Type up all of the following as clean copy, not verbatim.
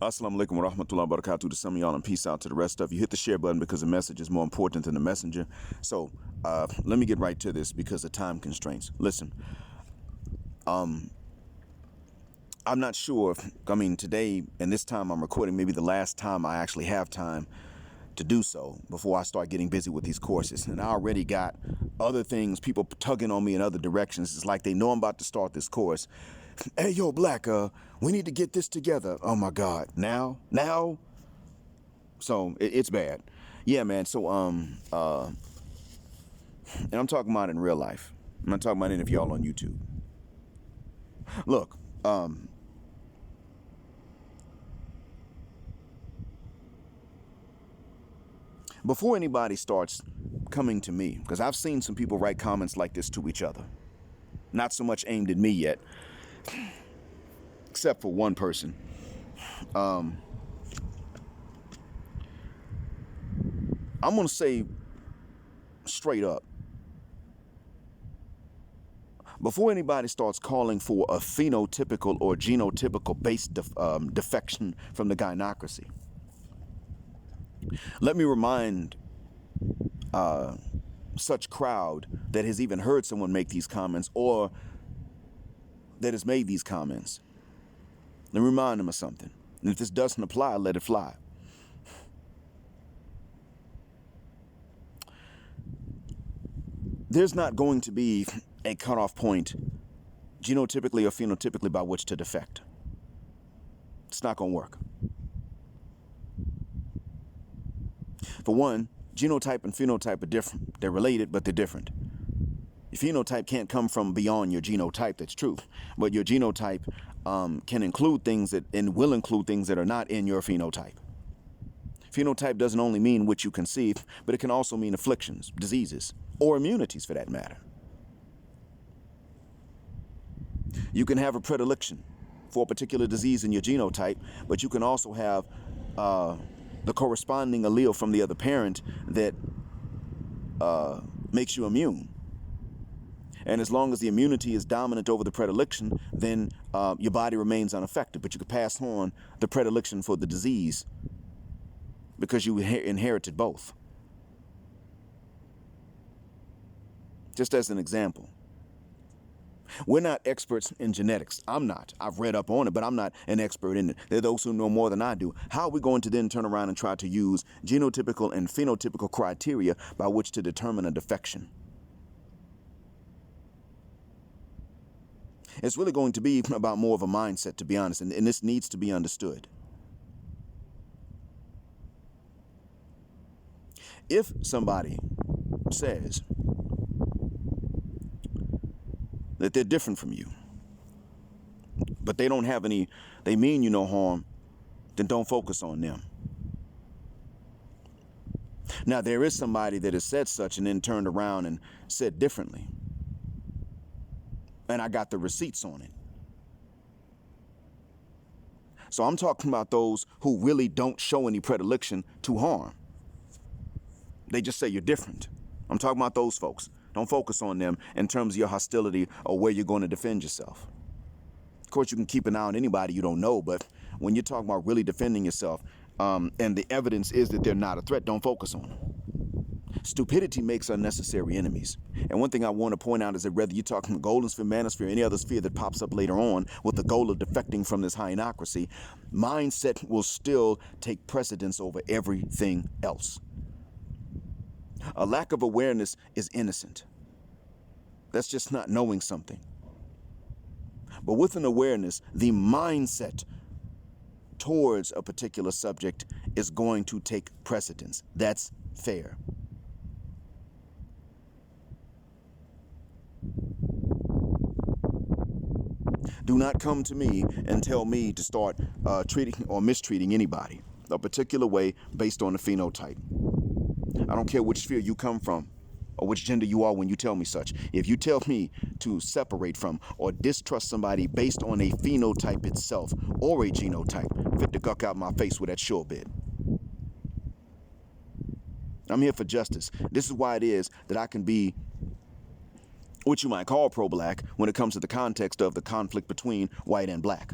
Assalamu alaikum wa rahmatullahi wa barakatuh to some of y'all, and peace out to the rest of you. Hit the share button because the message is more important than the messenger. So let me get right to this because of time constraints. Listen, I'm not sure if, today and this time I'm recording, maybe the last time I actually have time to do so before I start getting busy with these courses. And I already got other things, people tugging on me in other directions. It's like they know I'm about to start this course. Hey, yo, Black, we need to get this together. Oh my God, now? So it's bad. Yeah, man. So, and I'm talking about it in real life. I'm not talking about any of y'all on YouTube. Look, before anybody starts coming to me, because I've seen some people write comments like this to each other, not so much aimed at me yet, except for one person. I'm going to say straight up, before anybody starts calling for a phenotypical or genotypical based defection from the gynocracy, let me remind such crowd that has even heard someone make these comments or that has made these comments, and remind them of something. And if this doesn't apply, let it fly. There's not going to be a cutoff point genotypically or phenotypically by which to defect. It's not going to work. For one, genotype and phenotype are different. They're related, but they're different. Your phenotype can't come from beyond your genotype, that's true. But your genotype can include things that and will include things that are not in your phenotype. Phenotype doesn't only mean what you conceive, but it can also mean afflictions, diseases, or immunities for that matter. You can have a predilection for a particular disease in your genotype, but you can also have the corresponding allele from the other parent that makes you immune. And as long as the immunity is dominant over the predilection, then your body remains unaffected. But you could pass on the predilection for the disease because you inherited both. Just as an example. We're not experts in genetics. I'm not. I've read up on it, but I'm not an expert in it. There are those who know more than I do. How are we going to then turn around and try to use genotypical and phenotypical criteria by which to determine a defection? It's really going to be about more of a mindset, to be honest, and this needs to be understood. If somebody says that they're different from you, but they don't have any, they mean you no harm, then don't focus on them. Now, there is somebody that has said such and then turned around and said differently. And I got the receipts on it. So I'm talking about those who really don't show any predilection to harm. They just say you're different. I'm talking about those folks. Don't focus on them in terms of your hostility or where you're going to defend yourself. Of course, you can keep an eye on anybody you don't know, but when you're talking about really defending yourself and the evidence is that they're not a threat, don't focus on them. Stupidity makes unnecessary enemies. And one thing I want to point out is that whether you're talking golden sphere, manosphere, any other sphere that pops up later on with the goal of defecting from this hyenocracy, mindset will still take precedence over everything else. A lack of awareness is innocent. That's just not knowing something. But with an awareness, the mindset towards a particular subject is going to take precedence. That's fair. Do not come to me and tell me to start treating or mistreating anybody a particular way based on the phenotype. I don't care which sphere you come from or which gender you are when you tell me such. If you tell me to separate from or distrust somebody based on a phenotype itself or a genotype, fit the guck out my face with that sure bit. I'm here for justice. This is why it is that I can be what you might call pro-black when it comes to the context of the conflict between white and black.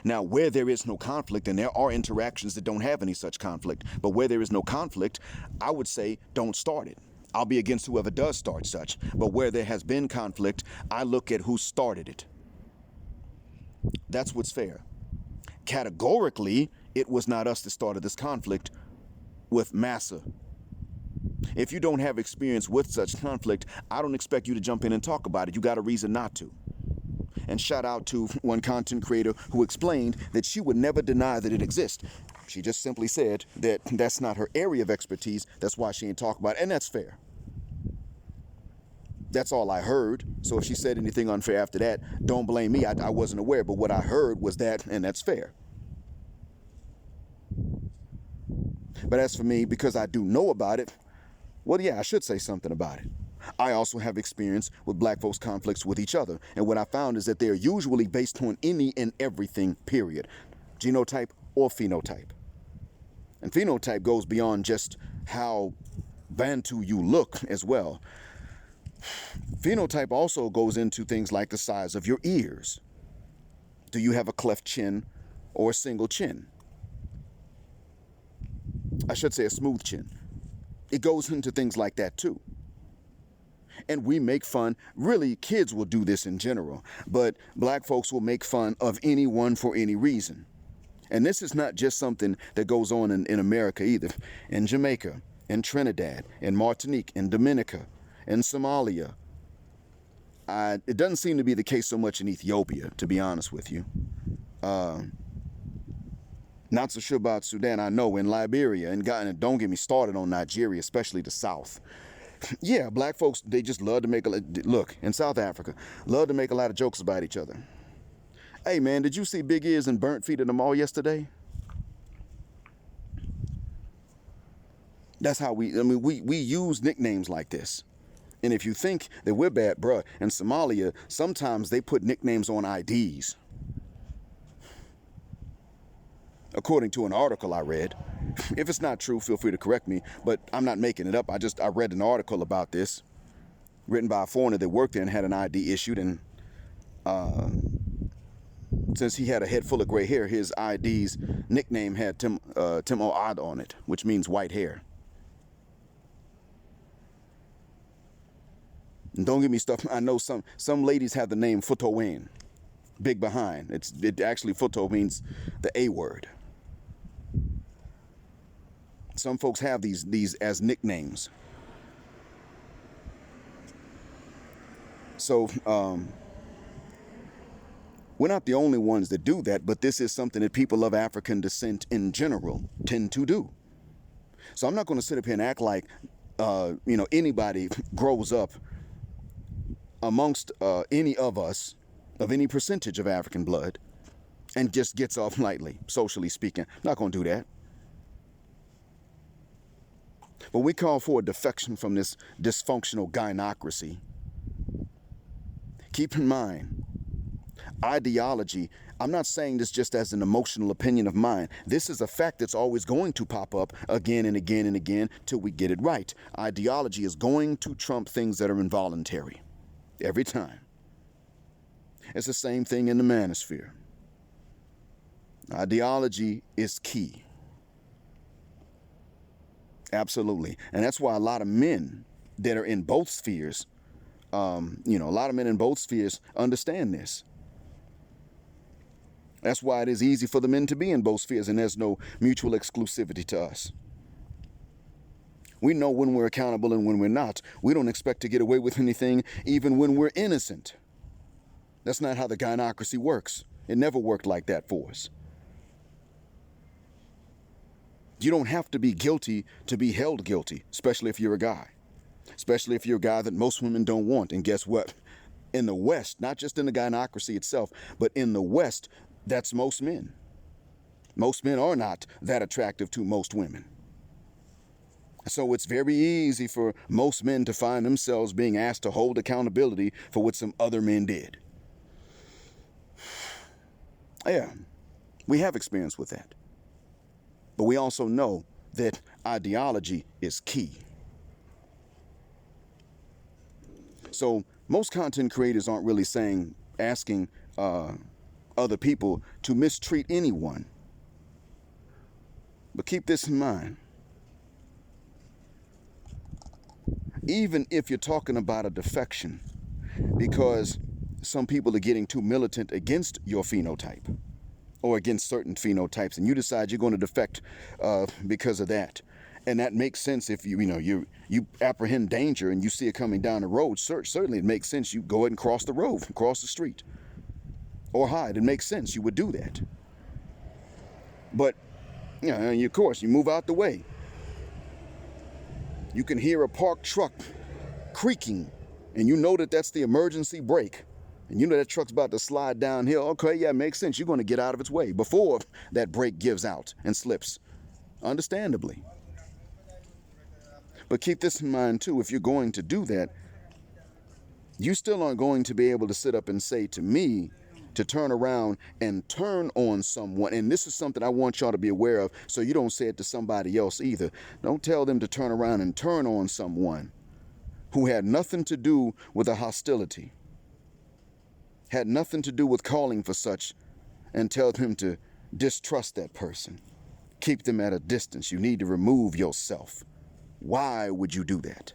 Now, where there is no conflict, and there are interactions that don't have any such conflict, but where there is no conflict, I would say don't start it. I'll be against whoever does start such. But where there has been conflict, I look at who started it. That's what's fair. Categorically, it was not us that started this conflict with Massa. If you don't have experience with such conflict, I don't expect you to jump in and talk about it. You got a reason not to. And shout out to one content creator who explained that she would never deny that it exists. She just simply said that that's not her area of expertise. That's why she ain't talk about it. And that's fair. That's all I heard. So if she said anything unfair after that, don't blame me. I wasn't aware. But what I heard was that, and that's fair. But as for me, because I do know about it, well, yeah, I should say something about it. I also have experience with black folks' conflicts with each other. And what I found is that they're usually based on any and everything, period. Genotype or phenotype. And phenotype goes beyond just how Bantu you look as well. Phenotype also goes into things like the size of your ears. Do you have a cleft chin or a single chin? I should say a smooth chin. It goes into things like that too. And we make fun, really kids will do this in general, but black folks will make fun of anyone for any reason. And this is not just something that goes on in America either. In Jamaica, in Trinidad, in Martinique, in Dominica, in Somalia. It doesn't seem to be the case so much in Ethiopia, to be honest with you. Not so sure about Sudan, I know, in Liberia, and don't get me started on Nigeria, especially the South. Yeah, black folks, they just love to look, in South Africa, love to make a lot of jokes about each other. Hey, man, did you see big ears and burnt feet in the mall yesterday? That's how we use nicknames like this. And if you think that we're bad, bruh, in Somalia, sometimes they put nicknames on IDs. According to an article I read. If it's not true, feel free to correct me, but I'm not making it up. I read an article about this, written by a foreigner that worked there and had an ID issued, and since he had a head full of gray hair, his ID's nickname had Tim O'Ad on it, which means white hair. And don't get me stuff. I know some ladies have the name Futowen, big behind. It actually Futo means the A word. Some folks have these as nicknames. So we're not the only ones that do that, but this is something that people of African descent in general tend to do. So I'm not going to sit up here and act like anybody grows up amongst any of us of any percentage of African blood and just gets off lightly, socially speaking. I'm not going to do that. But we call for a defection from this dysfunctional gynocracy. Keep in mind, ideology, I'm not saying this just as an emotional opinion of mine. This is a fact that's always going to pop up again and again and again till we get it right. Ideology is going to trump things that are involuntary. Every time. It's the same thing in the manosphere. Ideology is key. Absolutely. And that's why a lot of men that are in both spheres, a lot of men in both spheres understand this. That's why it is easy for the men to be in both spheres, and there's no mutual exclusivity to us. We know when we're accountable and when we're not. We don't expect to get away with anything even when we're innocent. That's not how the gynocracy works. It never worked like that for us. You don't have to be guilty to be held guilty, especially if you're a guy. Especially if you're a guy that most women don't want. And guess what? In the West, not just in the gynocracy itself, but in the West, that's most men. Most men are not that attractive to most women. So it's very easy for most men to find themselves being asked to hold accountability for what some other men did. Yeah, we have experience with that. But we also know that ideology is key. So most content creators aren't really asking a other people to mistreat anyone. But keep this in mind. Even if you're talking about a defection, because some people are getting too militant against your phenotype or against certain phenotypes, and you decide you're going to defect because of that. And that makes sense if you apprehend danger and you see it coming down the road. Certainly it makes sense you go ahead and cross the road, cross the street, or hide. It makes sense you would do that. But of course, you move out the way. You can hear a parked truck creaking, and you know that that's the emergency brake. And you know that truck's about to slide downhill. Okay, yeah, it makes sense. You're going to get out of its way before that brake gives out and slips. Understandably. But keep this in mind, too. If you're going to do that, you still aren't going to be able to sit up and say to me to turn around and turn on someone. And this is something I want y'all to be aware of, so you don't say it to somebody else either. Don't tell them to turn around and turn on someone who had nothing to do with a hostility, had nothing to do with calling for such, and tell them to distrust that person. Keep them at a distance. You need to remove yourself. Why would you do that?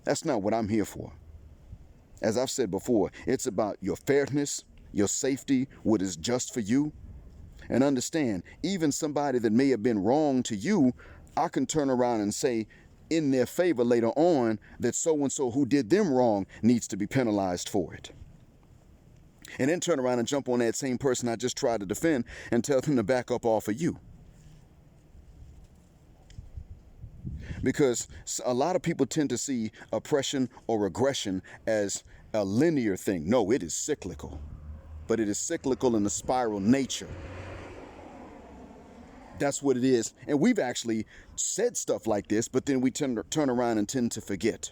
That's not what I'm here for. As I've said before, it's about your fairness, your safety, what is just for you. And understand, even somebody that may have been wrong to you, I can turn around and say in their favor later on that so-and-so who did them wrong needs to be penalized for it. And then turn around and jump on that same person I just tried to defend and tell them to back up off of you. Because a lot of people tend to see oppression or regression as a linear thing. No, it is cyclical. But it is cyclical in a spiral nature. That's what it is. And we've actually said stuff like this, but then we turn around and tend to forget.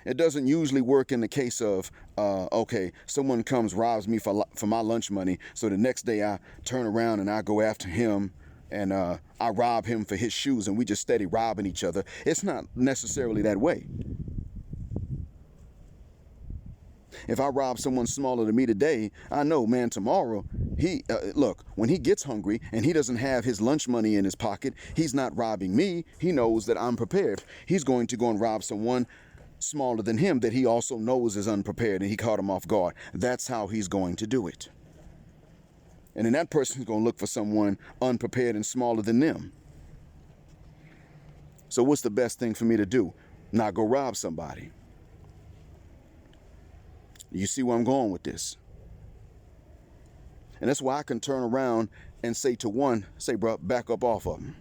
It doesn't usually work in the case of, okay, someone comes, robs me for my lunch money, so the next day I turn around and I go after him and I rob him for his shoes, and we just steady robbing each other. It's not necessarily that way. If I rob someone smaller than me today, I know, man, tomorrow, look, when he gets hungry and he doesn't have his lunch money in his pocket, he's not robbing me. He knows that I'm prepared. He's going to go and rob someone smaller than him that he also knows is unprepared, and he caught him off guard. That's how he's going to do it. And then that person's going to look for someone unprepared and smaller than them. So what's the best thing for me to do? Not go rob somebody. You see where I'm going with this? And that's why I can turn around and say to one, bro, back up off of him.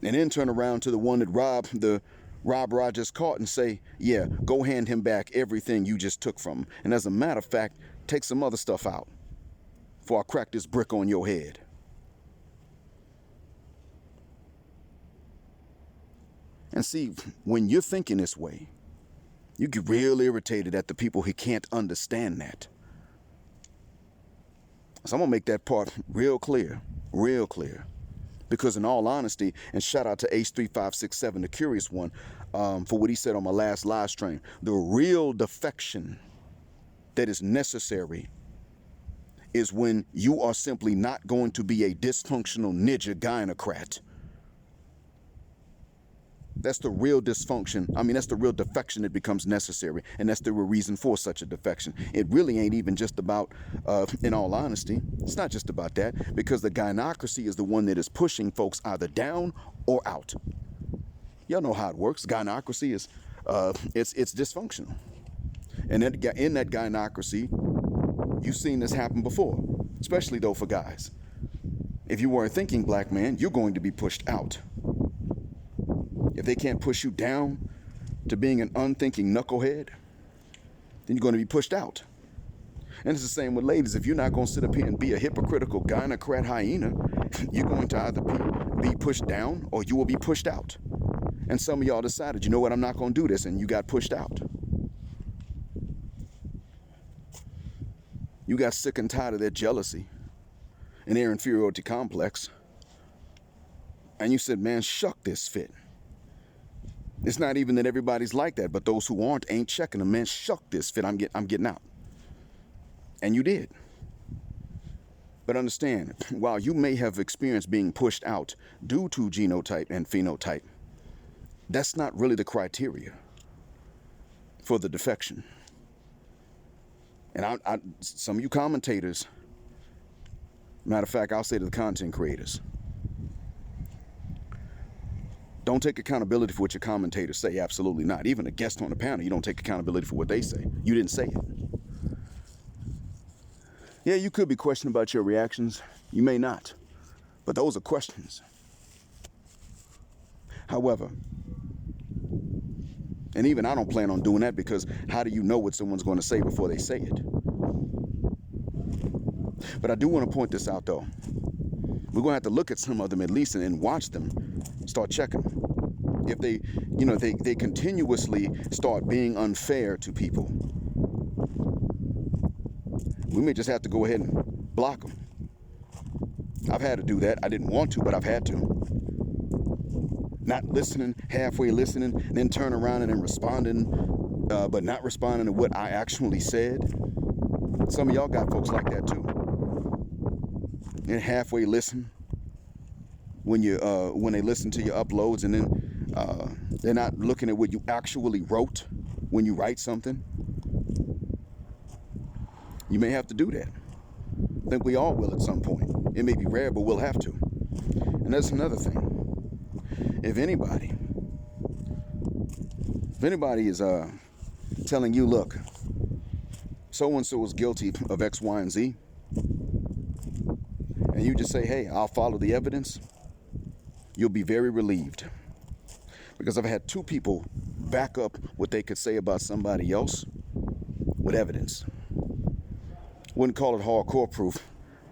And then turn around to the one that robbed the robber I just caught and say, yeah, go hand him back everything you just took from him. And as a matter of fact, take some other stuff out before I crack this brick on your head. And see, when you're thinking this way, you get real irritated at the people who can't understand that. So I'm going to make that part real clear. Because in all honesty, and shout out to H3567, the curious one, for what he said on my last live stream, the real defection that is necessary is when you are simply not going to be a dysfunctional ninja gynocrat. That's the real dysfunction. I mean, that's the real defection that becomes necessary. And that's the real reason for such a defection. It really ain't even just about, in all honesty, it's not just about that, because the gynocracy is the one that is pushing folks either down or out. Y'all know how it works. Gynocracy is, it's dysfunctional. And in that gynocracy, you've seen this happen before, especially though for guys. If you weren't thinking, black man, you're going to be pushed out. If they can't push you down to being an unthinking knucklehead, then you're going to be pushed out. And it's the same with ladies. If you're not going to sit up here and be a hypocritical gynocrat hyena, you're going to either be pushed down or you will be pushed out. And some of y'all decided, you know what, I'm not going to do this, and you got pushed out. You got sick and tired of their jealousy and their inferiority complex. And you said, man, shuck this fit. It's not even that everybody's like that, but those who aren't ain't checking them. Man, shuck this fit. I'm getting out. And you did. But understand, while you may have experienced being pushed out due to genotype and phenotype, that's not really the criteria for the defection. And some of you commentators, matter of fact, I'll say to the content creators, don't take accountability for what your commentators say. Absolutely not. Even a guest on the panel, you don't take accountability for what they say. You didn't say it. Yeah, you could be questioning about your reactions. You may not. But those are questions. However, and even I don't plan on doing that, because how do you know what someone's going to say before they say it? But I do want to point this out, though. We're going to have to look at some of them at least and watch them, start checking them. If they, they continuously start being unfair to people, we may just have to go ahead and block them. I've had to do that. I didn't want to, but I've had to. Not listening, halfway listening, and then turn around and then responding, but not responding to what I actually said. Some of y'all got folks like that too. And halfway listen when they listen to your uploads, and then they're not looking at what you actually wrote when you write something. You may have to do that. I think we all will at some point. It may be rare, but we'll have to. And that's another thing. If anybody is telling you, look, so-and-so is guilty of X, Y, and Z, and you just say, hey, I'll follow the evidence, you'll be very relieved. Because I've had two people back up what they could say about somebody else with evidence. Wouldn't call it hardcore proof,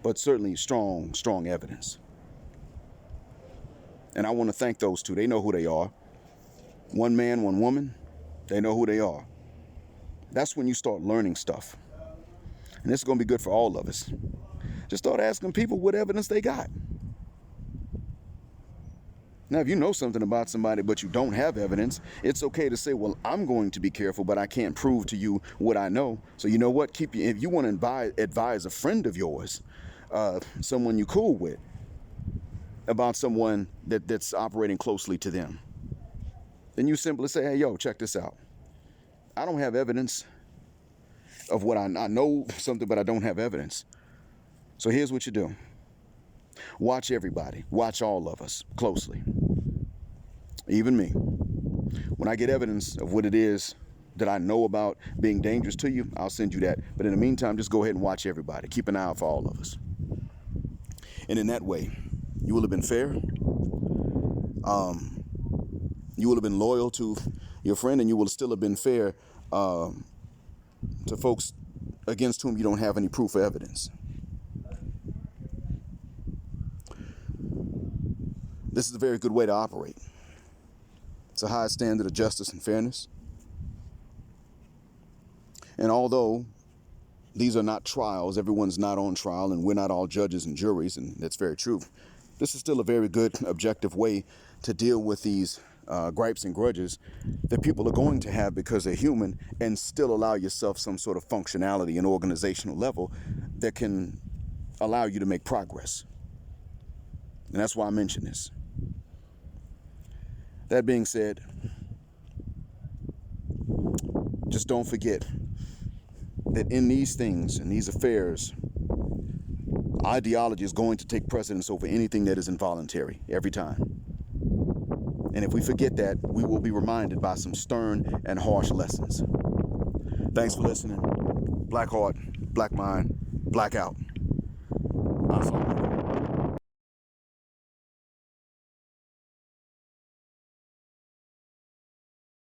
but certainly strong evidence. And I want to thank those two. They know who they are. One man, one woman, they know who they are. That's when you start learning stuff. And this is going to be good for all of us. Just start asking people what evidence they got. Now, if you know something about somebody but you don't have evidence, it's okay to say, well, I'm going to be careful, but I can't prove to you what I know. So you know what? If you want to advise a friend of yours, someone you cool with, about someone that's operating closely to them, then you simply say, hey, yo, check this out. I don't have evidence of what I know something, but I don't have evidence. So here's what you do. Watch everybody. Watch all of us closely. Even me. When I get evidence of what it is that I know about being dangerous to you, I'll send you that. But in the meantime, just go ahead and watch everybody. Keep an eye out for all of us. And in that way, you will have been fair. You will have been loyal to your friend, and you will still have been fair to folks against whom you don't have any proof or evidence. This is a very good way to operate. It's a high standard of justice and fairness. And although these are not trials, everyone's not on trial, and we're not all judges and juries, and that's very true. This is still a very good, objective way to deal with these gripes and grudges that people are going to have because they're human, and still allow yourself some sort of functionality and organizational level that can allow you to make progress. And that's why I mention this. That being said, just don't forget that in these things, in these affairs, ideology is going to take precedence over anything that is involuntary, every time. And if we forget that, we will be reminded by some stern and harsh lessons. Thanks for listening. Black heart, black mind, black out.